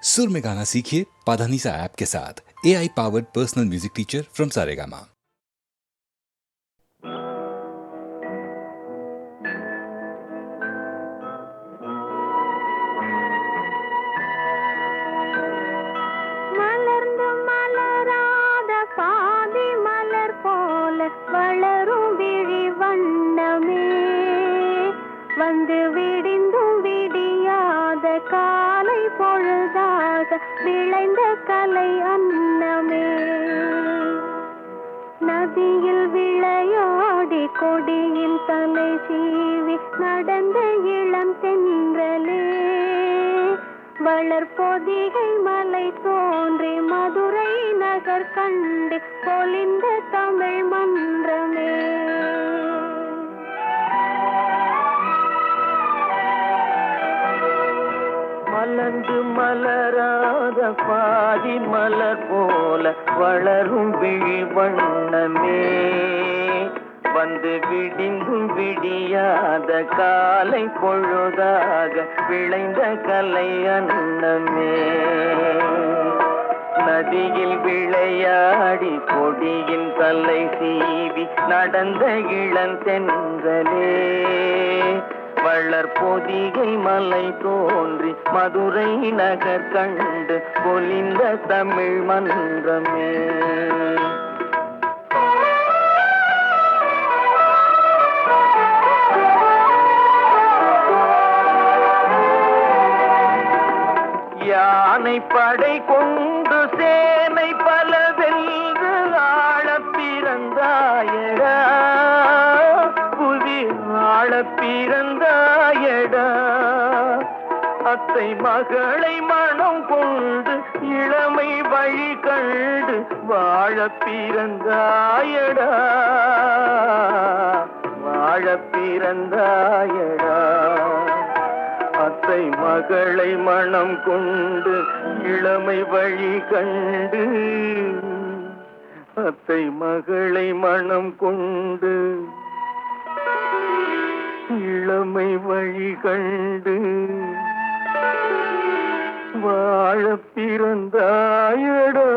सुर में गाना सीखिए पाधानीसा ऐप के साथ। AI powered personal music teacher from Saregama. மலர்ந்து மலராத பாதி மலர் போல வளரும் விழி வண்ணமே, வந்து விடிந்தும் விடியாத காலை பொழுதாக விளைந்த கலை அன்னமே. நதியில் விளையாடி கொடியில் தலை சீவி நடந்த இளம் தென்றலே, வளர்பொதிகை மலை தோன்றி மதுரை நகர் கண்டு பொலிந்த தமிழ் மன்றமே. மலர்ந்து மலராத பாதி மலர் போல வளரும் விழி வண்ணமே, வந்து விடிந்தும் விடியாத காலை பொழுதாக விளைந்த கலை அன்னமே. நதியில் விளையாடி கொடியின் தலை சீவி நடந்த இளந்தென்றலே, வளர்பொதிகை மலை தோன்றி மதுரை நகர் கண்டு பொலிந்த தமிழ் மன்றமே. யானை படை கொண்டு சேனை பல வென்று ஆளப் பிறந்தாயடா, புவி ஆளப் பிறந்தாயடா. அத்தை மகளை மனம் கொண்டு இளமை வழி கண்டு வாழப் பிறந்தாயடா, வாழப் பிறந்தாயடா. அத்தை மகளை மனம் கொண்டு இளமை வழி கண்டு, அத்தை மகளை மனம் கொண்டு இளமை வழி கண்டு வாழ பிறந்தாயடா.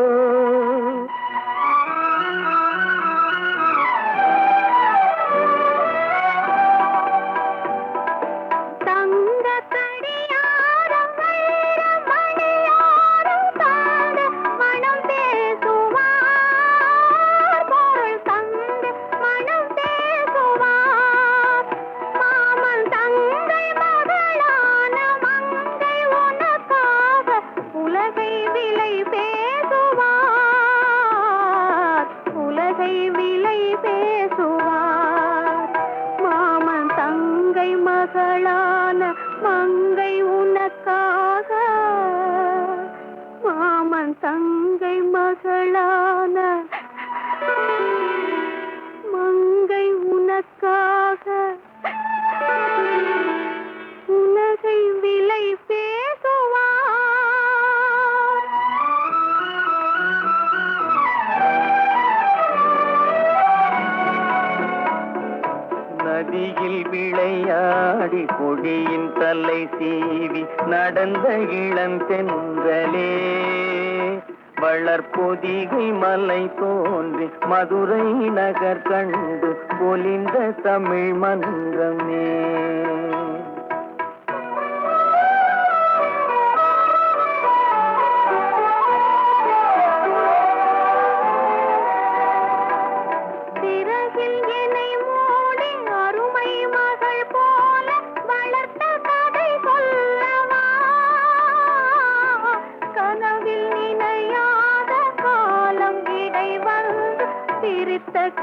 மகளான மங்கை உனக்காக, மாமன் தங்கை மகளான மங்கை உனக்காக உலகை விலை பேசுவார். நதியில் விளையாடி கொடியின் தலை சீவி நடந்த இளந்தென்றலே, வளர்பொதிகை மலை தோன்றி மதுரை நகர் கண்டு பொலிந்த தமிழ் மன்றமே.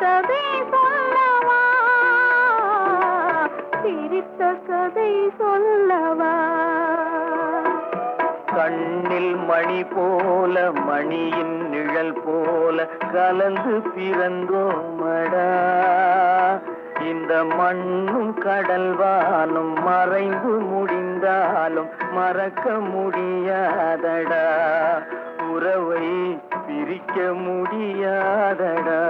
கதை சொல்லவா, சிரித்த கதை சொல்லவா. கண்ணில் மணி போல மணியின் நிழல் போல கலந்து பிறந்தோமடா, இந்த மண்ணும் கடல்வானும் மறைந்து முடிந்தாலும் மறக்க முடியாதடா, உறவை பிரிக்க முடியாதடா.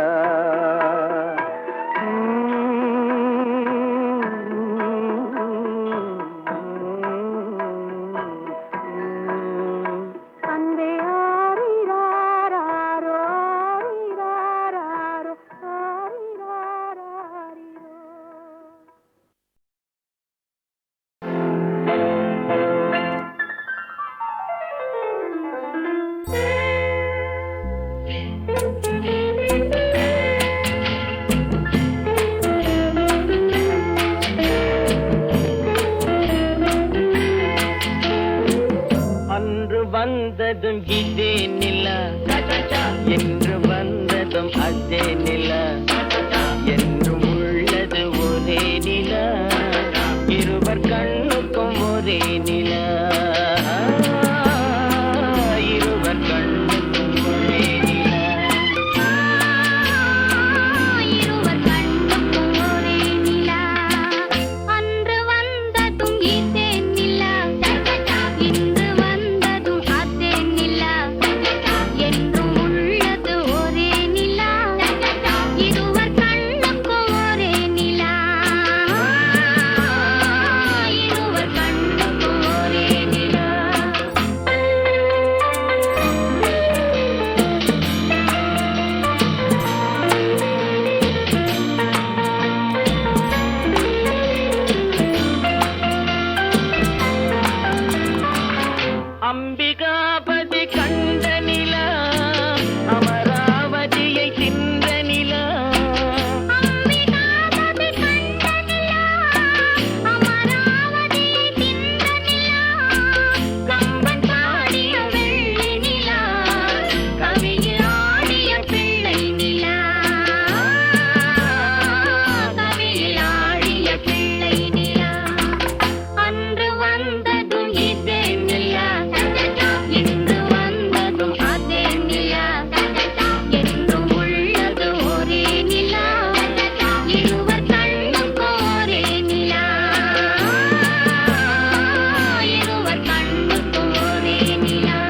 வந்ததும் இதே நிலா, என்று வந்ததும் அதே நிலா, என்றும் உள்ளது ஒரே நிலா, இருவர் கண்ணுக்கும் ஒரே நிலா, இருவர் கண்ணுக்கும் ஒரே நிலா, இருவர் கண்ணுக்கும் ஒரே நிலா. அன்று வந்ததும் இதே நிலா, இன்று வந்ததும் அதே நிலா, என்றும் உள்ளது ஒரே நிலா, இருவர் கண்ணுக்கும் ஒரே நிலா, இருவர் கண்ணுக்கும் ஒரே நிலா. அம்பிகாபதி கண்ட நிலா, அமராவதியை தின்ற நிலா, அம்பிகாபதி கண்ட நிலா, அமராவதியை தின்ற நிலா, கம்பன் பாடிய வெள்ளி நிலா, கவியில் ஆடிய பிள்ளை நிலா, கவியில் ஆடிய பிள்ளை நிலா. அன்று வந்ததும் இதே நிலா, இன்று வந்ததும் அதே நிலா, என்றும் உள்ளது ஒரே நிலா, இருவர் கண்ணுக்கும் ஒரே நிலா, இருவர் கண்ணுக்கும் ஒரே நிலா.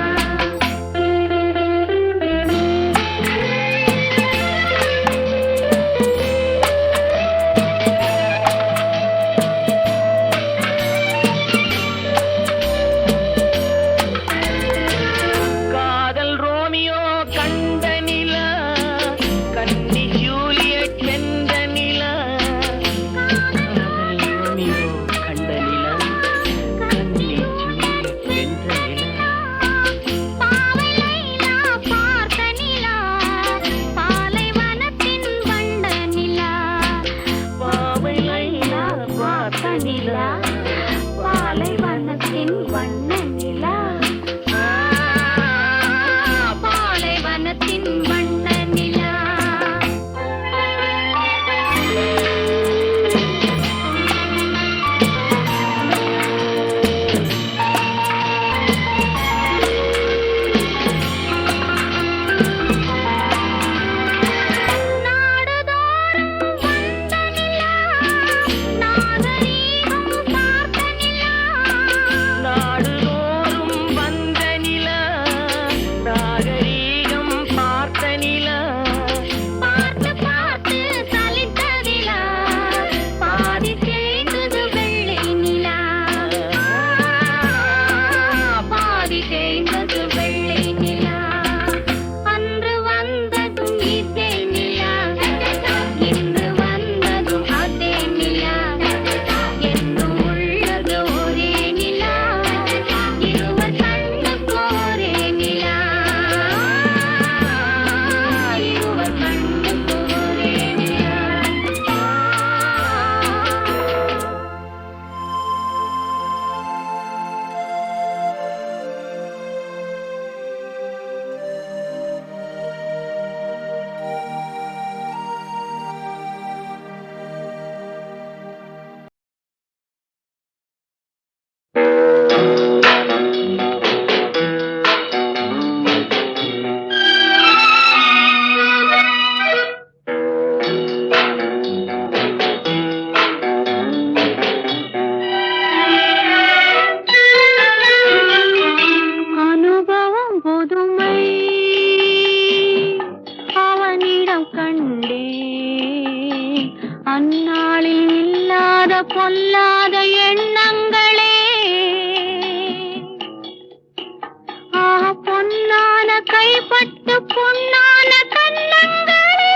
காதல் ரோமியோ கண்ட நிலா, கன்னி ஜூலியட் சென்ற நிலா, காதல் ரோமியோ கண்ட நிலா, கன்னி ஜூலியட் சென்ற நிலா, பாவை லைலா பார்த்த நிலா, பாலைவனத்தின் வண்ட நிலா, பாவை லைலா பார்த்த நிலா, பாலைவனத்தின் வண்ண நிலா, பாலைவனத்தின் வண்ண நிலா. நாடுதோறும் வந்த நிலா, நாகரீகம் பார்த்த நிலா, நாடுதோறும் வந்த நிலா, நாகரீகம் பார்த்த நிலா, பார்த்து பார்த்து சலித்ததிலா, பாதி தேய்ந்தது வெள்ளை நிலா, பாதி தேய்ந்தது வெள்ளை நிலா. அன்று வந்ததும் இதே நிலா, இன்று வந்ததும் அதே நிலா, என்றும் உள்ளது ஒரே நிலா, இருவர் கண்ணுக்கும் ஒரே நிலா, இருவர் கண்ணுக்கும் ஒரே நிலா. அனுபவம் புதுமை அவனிடம் கண்டேன், அந்நாளில் இல்லாத பொல்லாத எண்ணங்களே, பொன்னான கைப்பட்டு பொன்னான கண்ணங்களே,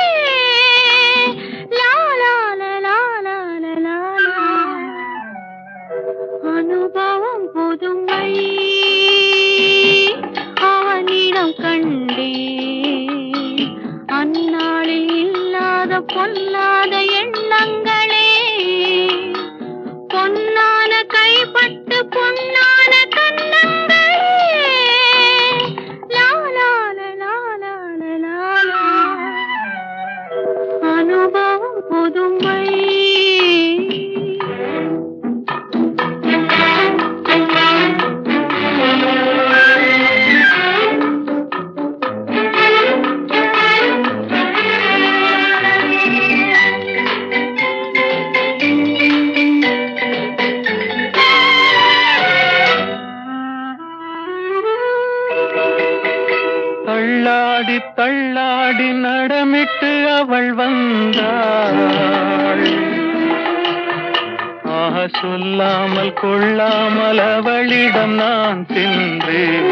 லாலால லாலால லாலா. அனுபவம் புதுமை அவனிடம் கண்டேன், அந்நாளில் இல்லாத பொல்லாத எண்ணங்களே, பொன்னான கைப்பட்டு பொன்னான கண்ணங்களே, தள்ளாடி தள்ளாடி நடமிட்டு அவள் வந்தாள். ஆக சொல்லாமல் கொள்ளாமல் அவளிடம் நான் சென்றேன்.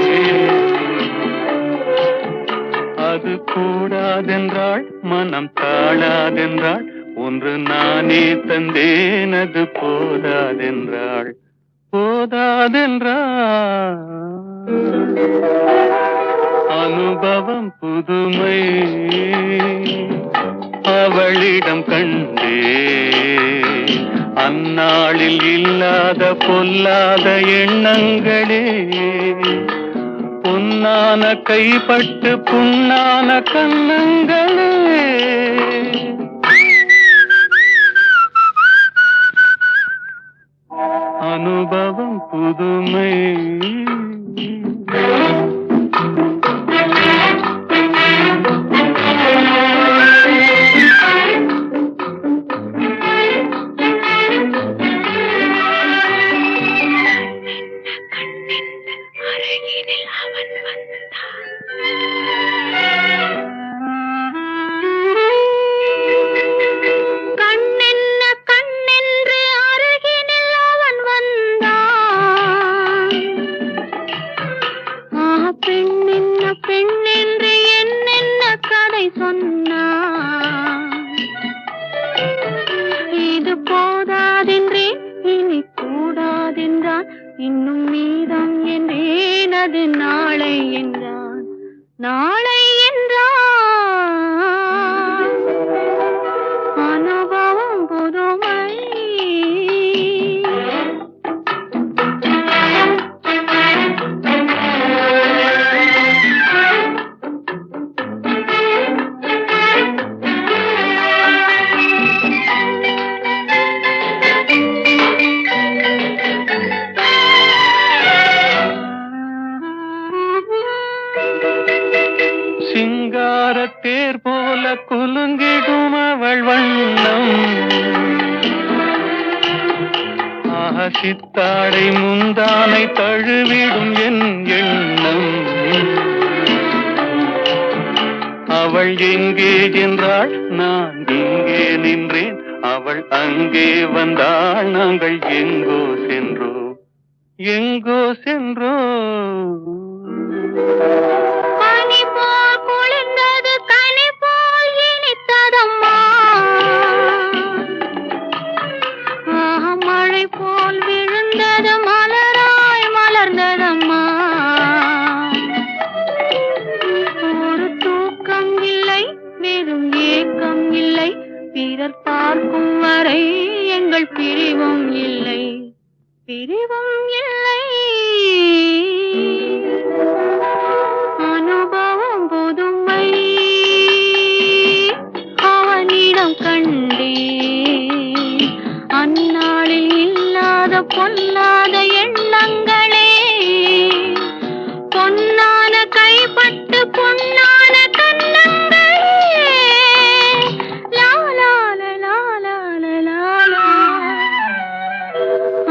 அது கூடாதென்றாள், மனம் தாழாதென்றாள், ஒன்று நானே தந்தேன் அது போதாதென்றாள். போதாதென்றாள். அனுபவம் புதுமை அவளிடம் கண்டே. அந்நாளில் இல்லாத பொல்லாத எண்ணங்களே. பொன்னான கைப்பட்டு புண்ணான கண்ணங்களே. அனுபவம் புதுமை. இன்னும் மீதம் என்றேன் அது நாளை என்றான். நாளை என்றான். அனுபவம் புதுமை. சிங்காரத்தேர் போல குலுங்கிடும் அவள் வண்ணம். சித்தாடை முந்தானை தழுவிடும் என் எண்ணம். அவள் எங்கே என்றாள், நான் இங்கே நின்றேன். அவள் அங்கே வந்தாள், நாங்கள் எங்கோ சென்றோம். எங்கோ சென்றோம். பனி போல் குளிர்ந்தது, கனி போல் இனித்ததம்மா. மழை போல் விழுந்தது, மலராய் மலர்ந்ததம்மா. ஒரு தூக்கம் இல்லை, வெறும் ஏக்கம் இல்லை. பிறர் பார்க்கும் வரை எங்கள் பிரிவும் இல்லை, பிரிவும் இல்லை. அனுபவம் புதுமை அவனிடம் கண்டே. அந்நாளில் இல்லாத பொல்லாத எண்ணங்களே. பொன்னான கைப்பட்டு பொன்னான கண்ணங்களே. லாலாலலாலாலலாலா.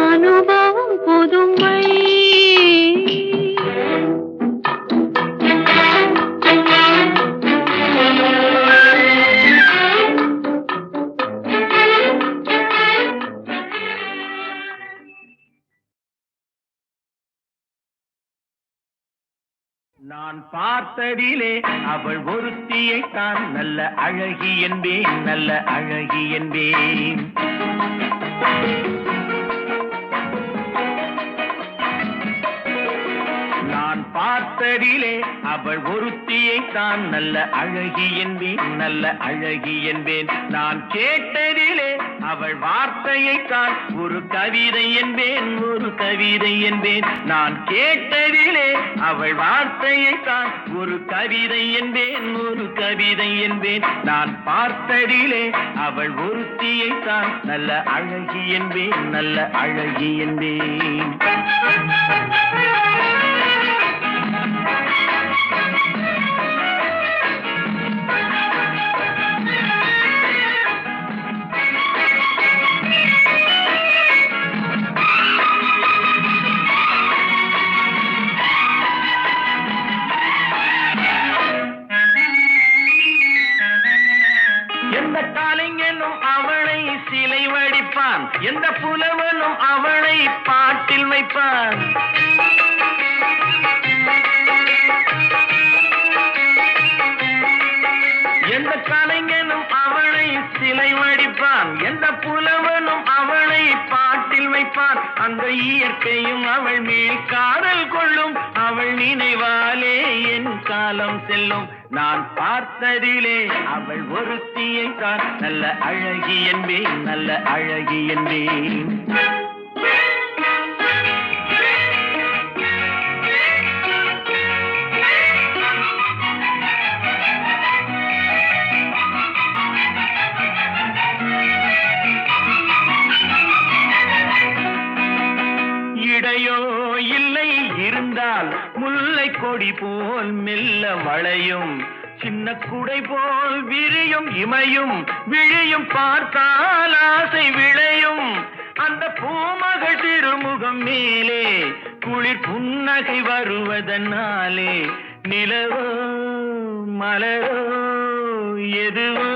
அனுபவம் புதுமை. நான் பார்த்ததிலே அவள் ஒருத்தியை தான் நல்ல அழகி என்பேன், நல்ல அழகி என்பேன். நான் பார்த்ததிலே அவள் ஒருத்தியை தான் நல்ல அழகி என்பேன், நல்ல அழகி என்பேன். நான் கேட்டதிலே அவள் வார்த்தையை தான் ஒரு கவிதை என்பேன், ஒரு கவிதை என்பேன். நான் கேட்டதிலே அவள் வார்த்தையை தான் ஒரு கவிதை என்பேன், ஒரு கவிதை என்பேன். நான் பார்த்ததிலே அவள் ஒருத்தியை தான் நல்ல அழகி என்பேன், நல்ல அழகி என்பேன். எந்த புலவனும் அவளை பாட்டில் வைப்பான். எந்த கலைஞனும் அவளை சிலை வடிப்பான். எந்த புலவனும் அவளை பாட்டில் வைப்பான். அந்த இயற்கையும் அவள் மேல் காதல் கொள்ளும். அவள் நினைவாலே என் காலம் செல்லும். நான் பார்த்ததிலே அவள் ஒருத்தியை தான் நல்ல அழகி என்பேன், நல்ல அழகி என்பேன். இடையோ இல்லை இருந்தால் முல்லை கொடி போல் மெல்ல வளையும். சின்ன குடை போல் விரியும் இமையும் விழியும் பார்த்தால் ஆசை விளையும். அந்த பூமகள் திருமுகம் மேலே குளிர் புன்னகை வருவதனாலே நிலவோ மலரோ எதுவோ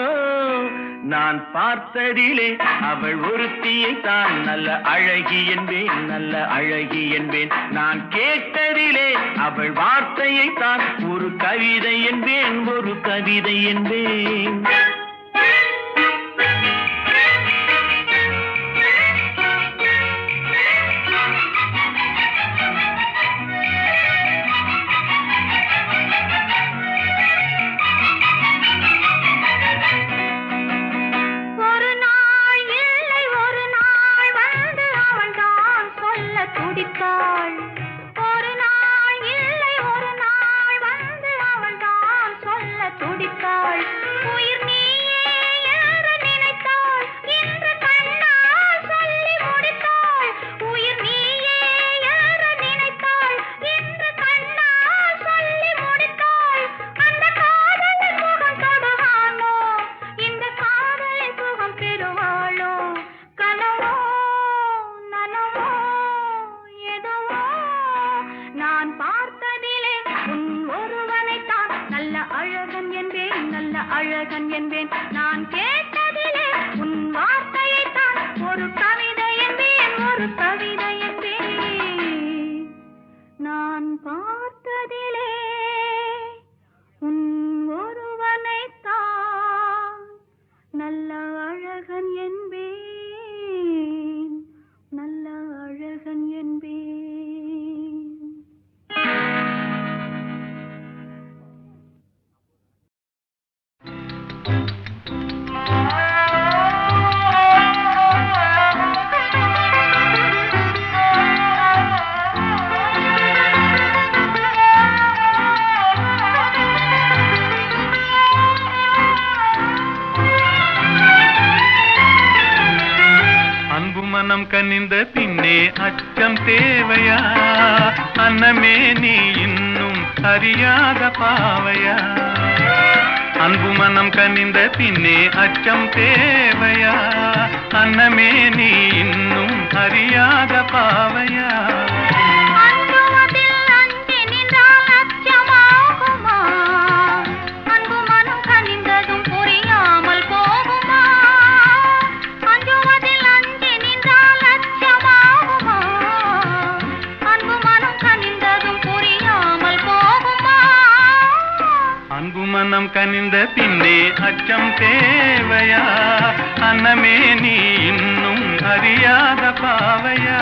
நான் பார்த்ததிலே அவள் ஒருத்தியை தான் நல்ல அழகி என்பேன், நல்ல அழகி என்பேன். நான் கேட்டதிலே அவள் வார்த்தையை தான் ஒரு கவிதை என்பேன், ஒரு கவிதை என்பேன். அழகன் என்பேன். நான் கேட்டதிலே உன் வார்த்தையை தான் ஒரு கவிதை என்பேன், ஒரு கவிதை என்பேன். நான் பார்த்ததிலே உன் ஒருவனை தான் நல்ல அழகன் என்பேன், நல்ல அழகன் என்பேன். மனம் கனிந்த பின்னே அச்சம் தேவையா? அன்னமே நீ இன்னும் அறியாத பாவையா? அன்பு மனம் கனிந்த பின்னே அச்சம் தேவையா? அன்னமே நீ இன்னும் அறியாத பாவையா? மனம் கனிந்த பின்னே அச்சம் தேவையா? அன்னமே நீ இன்னும் அறியாத பாவையா?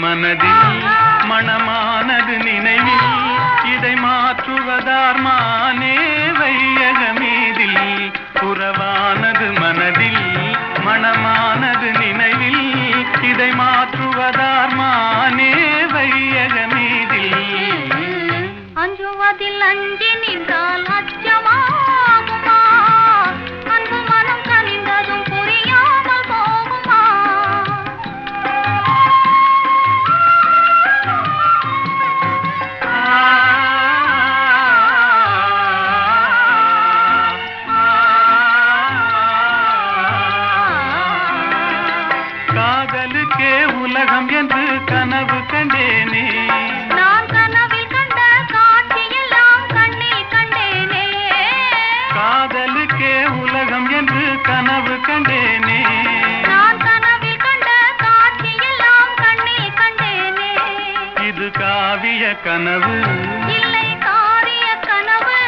மனதில் மணமானது நினைவில் இதை மாற்றுவதார் மானே வையகமீதில். புறவானது மனதில் மணமானது நினைவில் இதை மாற்றுவதார் மானே வையகமீதில். அஞ்சுவதில் அஞ்சி நின்றால் அச்சமாகுமா? உலகம் என்று கனவு கண்டேனே. நான் கனவில் கண்ட காட்சியெல்லாம் கண்ணில் கண்டேனே. காதலுக்கே உலகம் என்று கனவு கண்டேனே. நான் கனவில் கண்ட காட்சியெல்லாம் கண்ணில் கண்டேனே. இது காவிய கனவு இல்லை காரிய கனவு.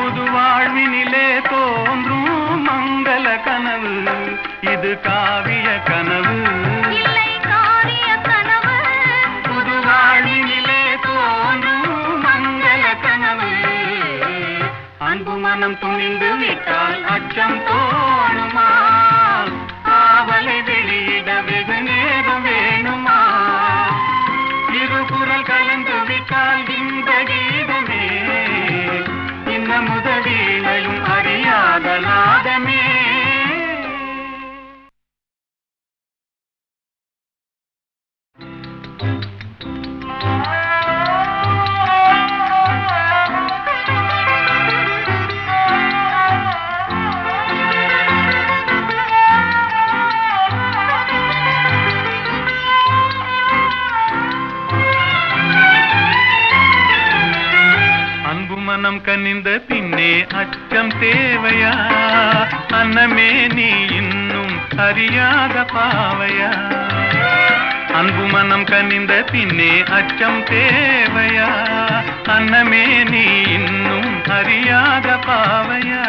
புது வாழ்வினிலே தோன்றும் மங்கள கனவு. இது காவிய கனவு இல்லை காரிய கனவு. புது வாழ்வினிலே தோன்றும் மங்கள கனவு. அன்பு மனம் துணிந்து விட்டால் அச்சம் தோணுமா? ஆவலை வெளியிட வெகு நேரம் வேணுமா? இருபுறல் கலந்து விட்டால் இந்த கீதமே இன்ன முதவீணையும் அறியாத நாதமே. அன்பு மனம் கனிந்த பின்னே அச்சம் தேவையா? அன்னமே நீ இன்னும் அறியாத பாவையா? அன்பு மனம் கனிந்த பின்னே அச்சம் தேவையா? அன்னமே நீ இன்னும் அறியாத பாவையா?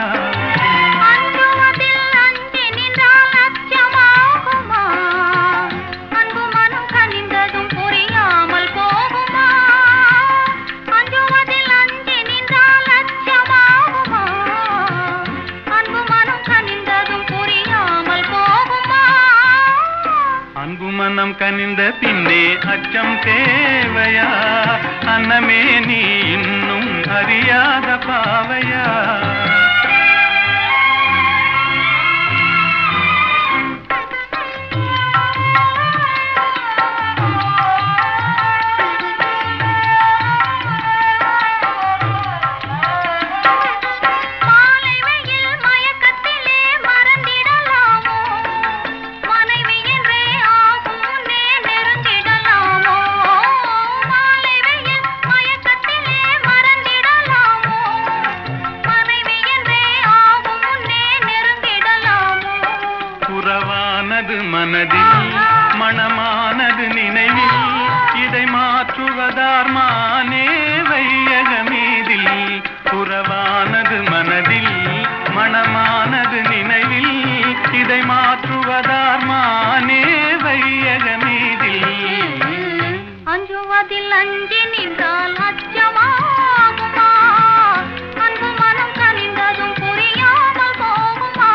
அஞ்சுவதில் அஞ்சி நின்றால் அச்சமாகுமா? அன்பு மனம் கனிந்ததும் புரியாமல் போகுமா? அஞ்சுவதில் அஞ்சி நின்றால் அச்சமாகுமா? அன்பு மனம் கனிந்ததும் புரியாமல் போகுமா? அன்பு மனம் கனிந்த பின்னே அச்சம் தேவையா? அன்னமே நீ இன்னும் அறியாத பாவையா? மாலை வெயில் மயக்கத்திலே மறந்திடலாமோ? மனைவி என்றே ஆகும் முன்னே நெருங்கிடலாமோ? மாலை வெயில் மயக்கத்திலே மறந்திடலாமோ? மனைவி என்றே ஆகும் முன்னே நெருங்கிடலாமோ? புறவானது மனதில் மணமானது நினைவில் இதை மாற்றுவதார் மானே வையகமீதில். புறவானது மனதில் மணமானது நினைவில் இதை மாற்றுவதார் மானே வையகமீதில். அஞ்சுவதில் அஞ்சி நின்றால் அச்சமாகுமா? அன்பு மனம் கனிந்ததும் புரியாமல் போகுமா?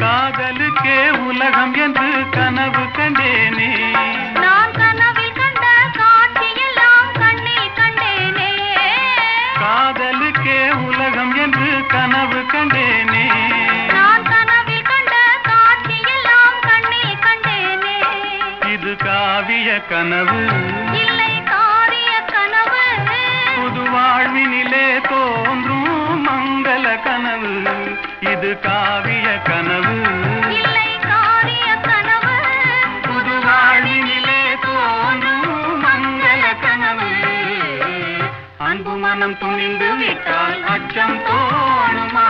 காதலுக்கே உலகம் என்று கனவு கண்டேனே. நான் கனவில் கண்ட காட்சியெல்லாம் கண்ணில் கண்டேனே. காதலுக்கே உலகம் என்று கனவு கண்டேனே. நான் கனவில் கண்ட காட்சியெல்லாம் கண்ணில் கண்டேனே. இது காவிய கனவு இல்லை காரிய கனவு. புது வாழ்வினிலே தோன்றும் மங்கள கனவு. இது காவிய கனவு இல்லை காரிய கனவு. புது வாழ்வினிலே தோன்றும் மங்கள கனவு. அன்பு மனம் துணிந்து விட்டால் அச்சம் தோணுமா?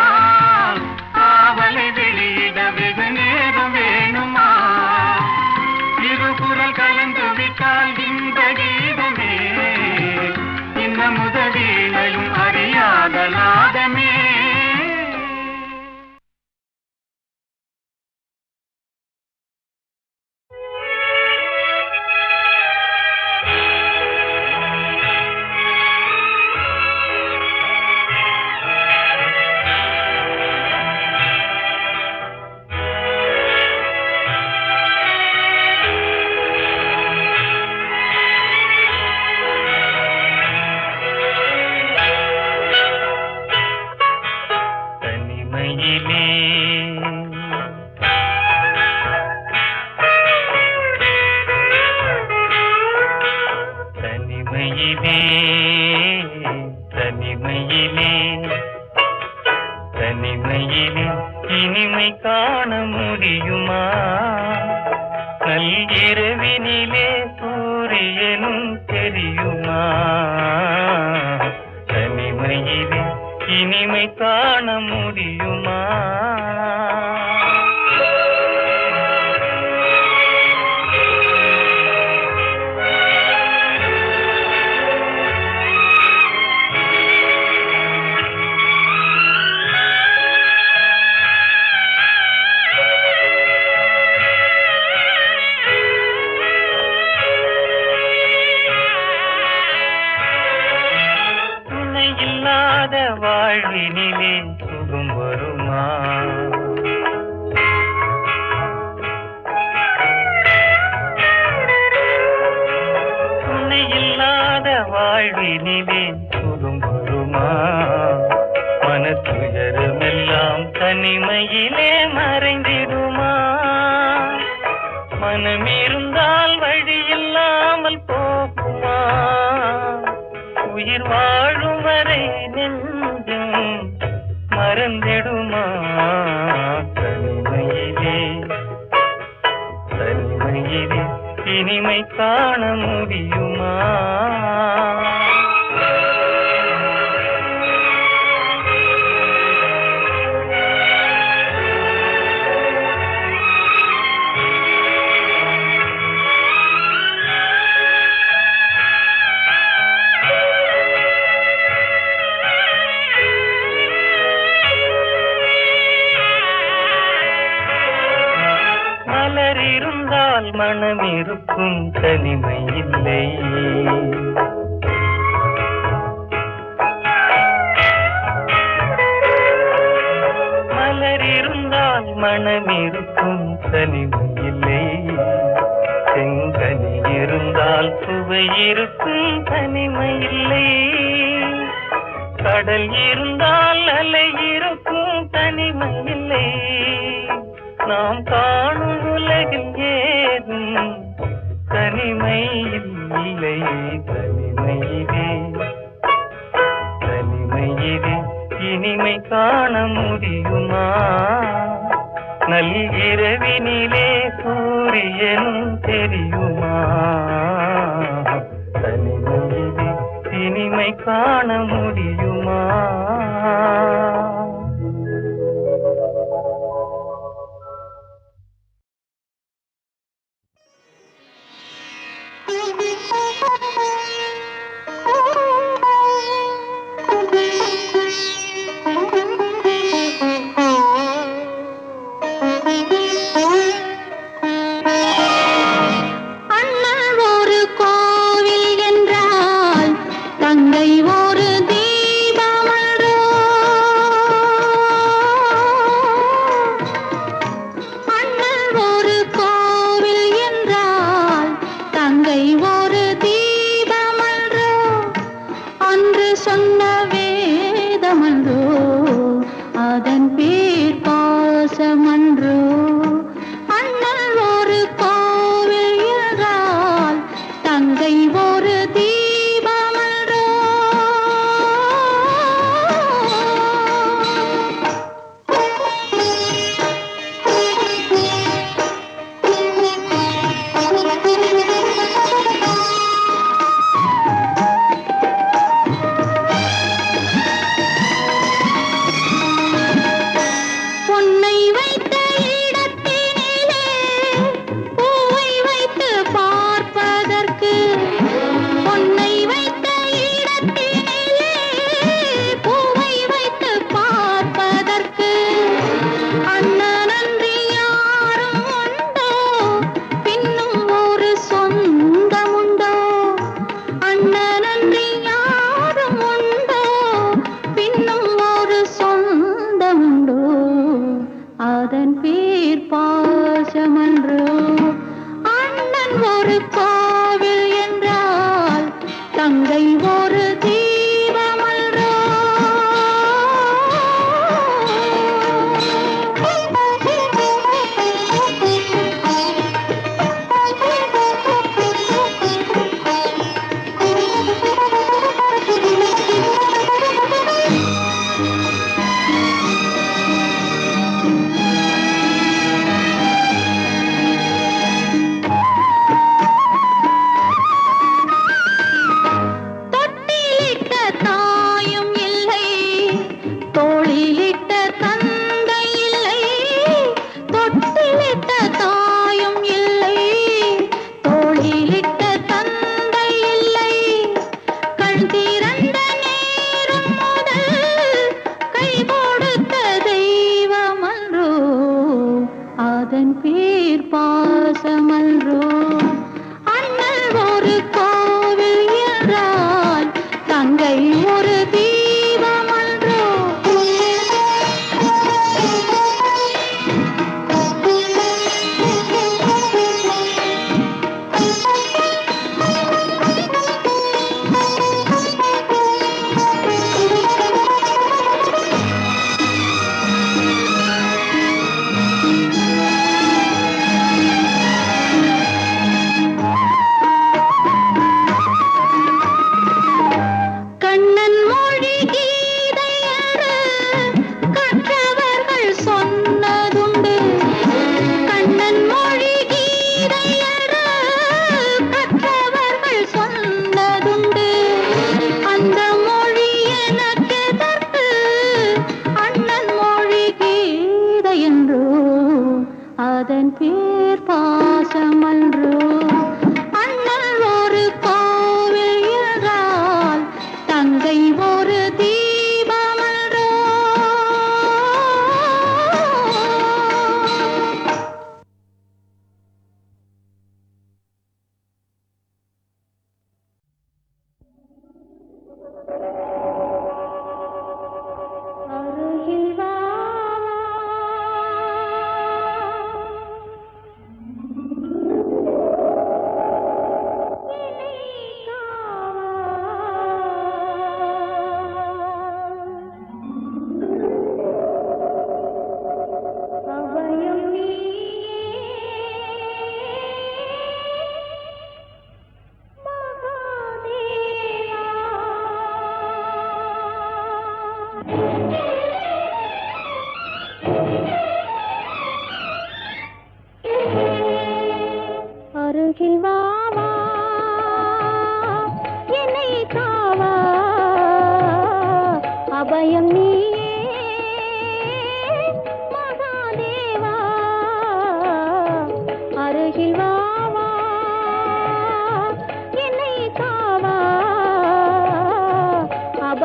ஆவலை வெளியிட வெகு நேரம் வேணுமா? இருபுறல் கலந்து விட்டால் இந்த கீதமே இன்ன முதவீணையும் அறியாத நாதமே. சூரியனும் தெரியுமா? தனிமையிலே இனிமை காண முடியுமா? இல்லாத வாழ்வினிலே சுகம் வருமா? துணை இல்லாத வாழ்வினிலே சுகம் வருமா? மனத்துயரமெல்லாம் தனிமையிலே மறைந்திடுமா? மனம் இருந்தால் வழி இல்லாமல் போகுமா? உயிர் வாழும் வரை நெஞ்சம் மறந்திடுமா? தனிமையிலே தனிமையிலே இனிமை காண முடியுமா? மலர் இருந்தால் மனம் இருக்கும், தனிமை இல்லை. மலர் இருந்தால் மனம் இருக்கும், தனிமை இல்லை. செங்கனி இருந்தால் சுவை இருக்கும், தனிமை இல்லை. கடல் இருந்தால் அலை இருக்கும், தனிமை இல்லை. நாம் காணும் உலகில் ஏதும் தனிமை இல்லை. தனிமையிலே தனிமையிலே இனிமை காண முடியுமா? நள்ளிரவினிலே சூரியனும் தெரியுமா? தனிமையிலே இனிமை காண முடியுமா? அண்ணல் ஒரு கோவில் என்றால் தங்கை ஒரு தீபமன்றோ. அண்ணல் ஒரு கோவில் என்றால் தங்கை ஒரு தீபமன்றோ. அன்று சொன்ன வேதமன்றோ, அதன் பேர் பாசமன்றோ. அண்ணல் ஒரு கோவில் என்றால் தங்கை ஒரு தீபமன்றோ. பொன்னை வைத்த இடத்தினிலே பூவை வைத்து பார்ப்பதற்கு, பொன்னை வைத்த இடத்தினிலே பூவை வைத்து பார்ப்பதற்கு அண்ணனன்றி யாரும் உண்டோ? பின்னும் ஒரு சொந்தமுண்டோ? அண்ணனன்றி யாரும் உண்டோ? பின்னும் ஒரு சொந்தமுண்டோ? அதன் பேர் பாசமன்றோ. அண்ணன் ஒரு கோவில் என்றால் தங்கை ஒரு தீபமன்றோ.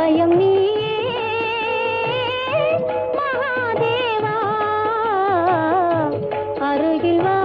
அபயம் நீயே மகாதேவா அருகில் வா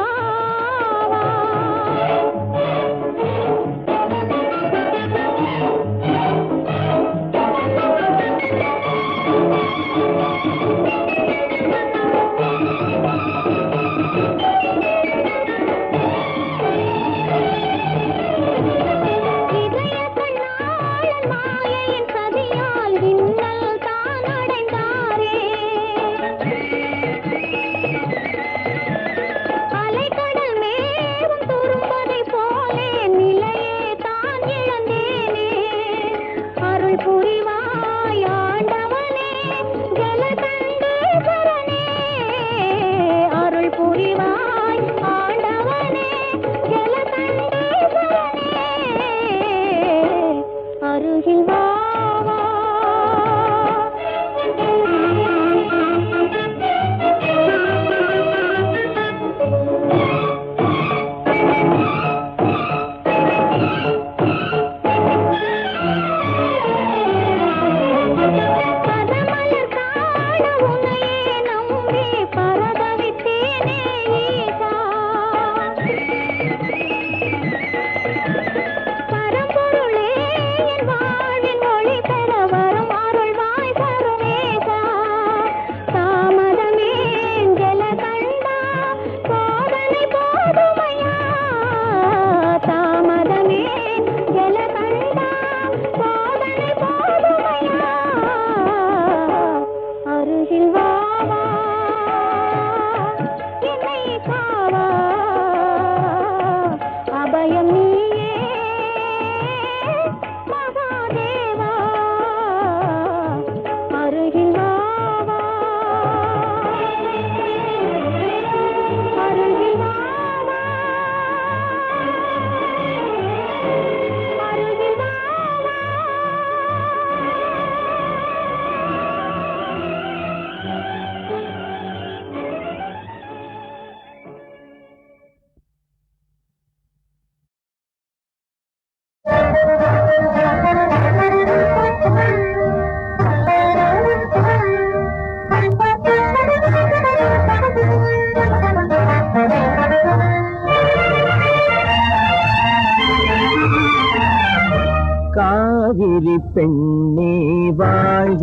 காவிரி பெண்ணே வாழ்க,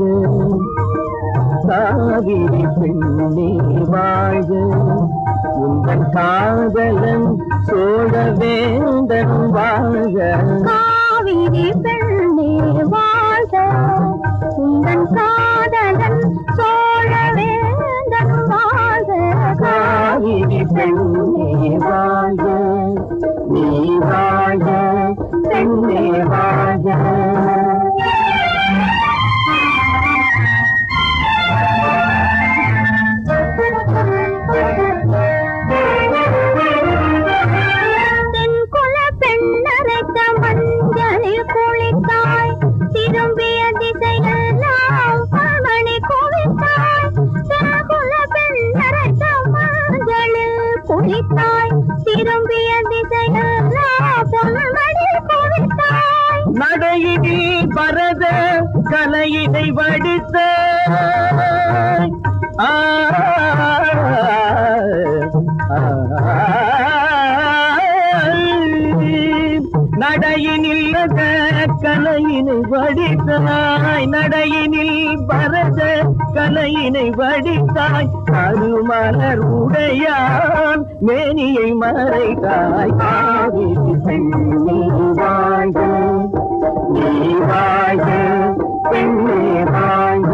காவிரி பெண்ணே வாழ்க, உங்கள் காதலன் சோழவேந்தன் வாழ்க. காவிரி பெண்ணே வாழ்க, உங்கள் காதலன் சோழவேந்தன் வாழ்க. காவிரி பெண்ணே வாழ்க, நீ வாழ்க பெண்ணே வாழ்க. தென்குல பெண்ணரைத்த மஞ்சளில் குளித்தாய், திரும்பிய திசையெல்லாம் பவனி குவித்தாய். தென்குல பெண்ணரைத்த மஞ்சளில் குளித்தாய், திரும்பிய திசையெல்லாம் பொன்மணி குவித்தாய். நடையினில் பரத கலையினை வடித்த நடையினில் கலையினை வடித்தாய், நடையினில் பரத கலையினை வடித்தாய். அருமலர் உடையான் மேனியை மறைத்தாய். காவிரி பெண்ணே வாழ்க, நீ வாழ்க பெண்ணே வாழ்க.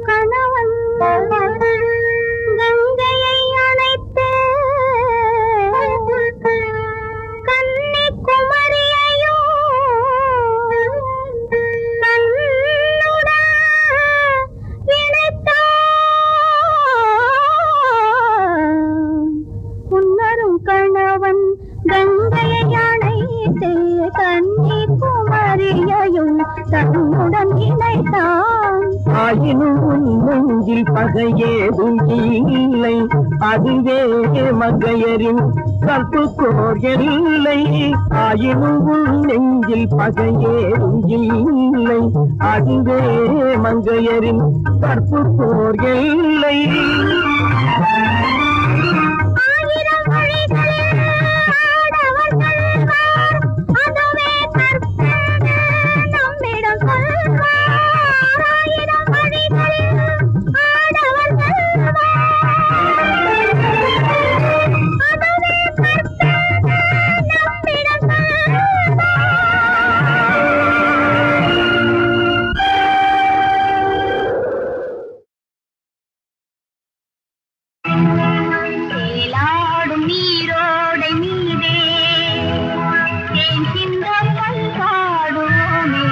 கணவன் தன்னுடன் இணைத்தான். ஆயினும் உன் நெஞ்சில் பகையேதும் இல்லை, அதுவே மங்கையரின் கற்புக்கோர் எல்லை. ஆயினும் உன் நெஞ்சில் பகையேதும் இல்லை, அதுவே மங்கையரின் கற்புக்கோர் எல்லை. ஆயிரம் வழிகளில் ஆடவர் செல்வார், அதுவே கற்பென நம்மிடம் சொல்வார். ஆயிரம் வழிகளில் ஆடவர் செல்வார், அதுவே கற்பென நம்மிடம் சொல்வார். தேலாடும் நீரோடை மீதே தேன் சிந்தம் பண்பாடுவோமே,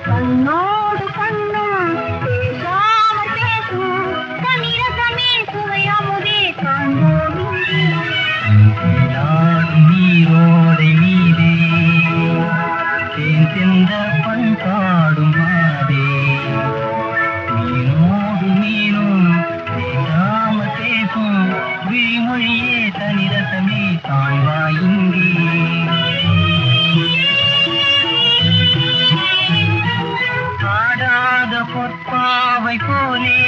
கண்ணோடு கண்ணும் பேசாமல் பேசும் தமிழகமே சுவையமுதே காண்போம். நீரோடை மீதே தேன் சிந்த பண்பாடும் மாதே, மீனோடு மீனும் பேசாம பேசும் விழிமொழியே தனிரசமே காண்பா இங்கே. ஆடாத பொற்பாவை போலே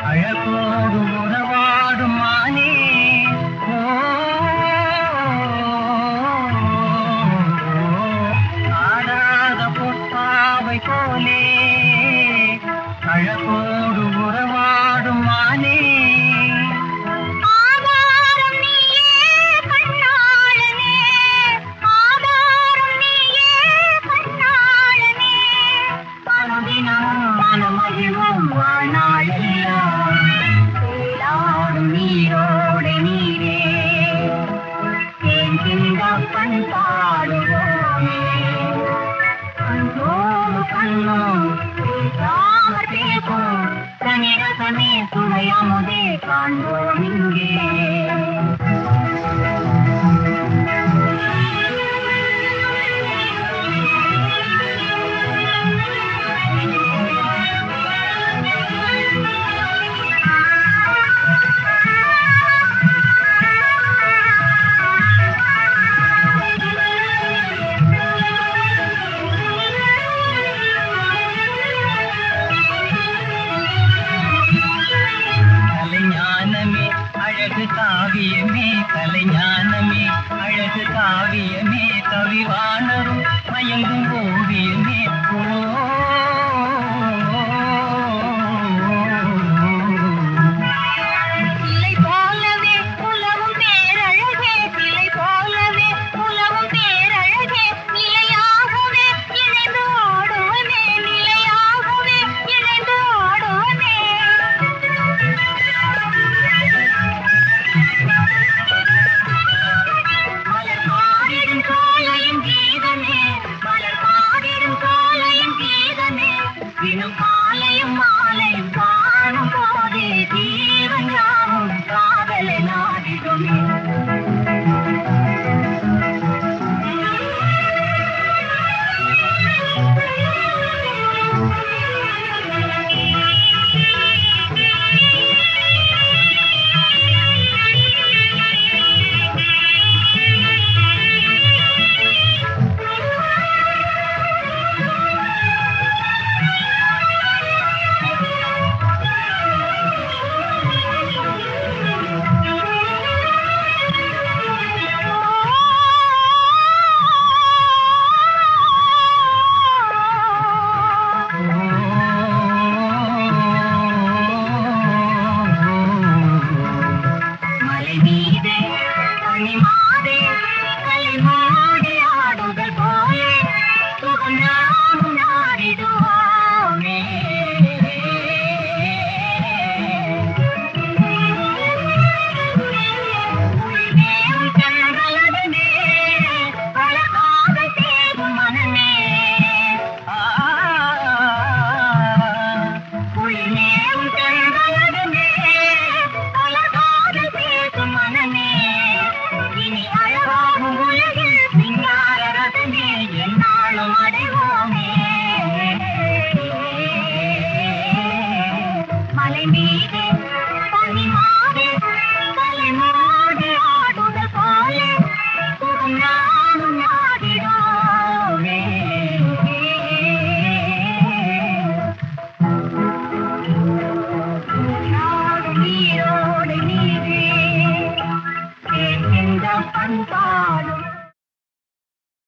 அழகோடு உறவாடும் மானே. ஓ, ஆடாத பொற்பாவை போலே அழகோடு உறவாடும் மானே. ஆதாரம் நீயே கண்ணாளனே, ஆதாரம் நீயே கண்ணாளனே, அனுதினம் மனமகிழும் வாழ்நாளெல்லாம் தேலாடும் நீரோடை நீரே தேன் சிந்த பண்பாடுவோமே, கண்ணோடு கண்ணும் பேசாமற் பேசும் தனிரசமே சுவையமுதே காண்போம் இங்கே. கலைஞானமே அழகு காவியமே, கலைஞான மலை மீது பனிமாறு கலைமோடு ஆடுதல் போல நானும் நாடிடோமே நாடு நீரோடு நீரே இந்த பண்பாடும்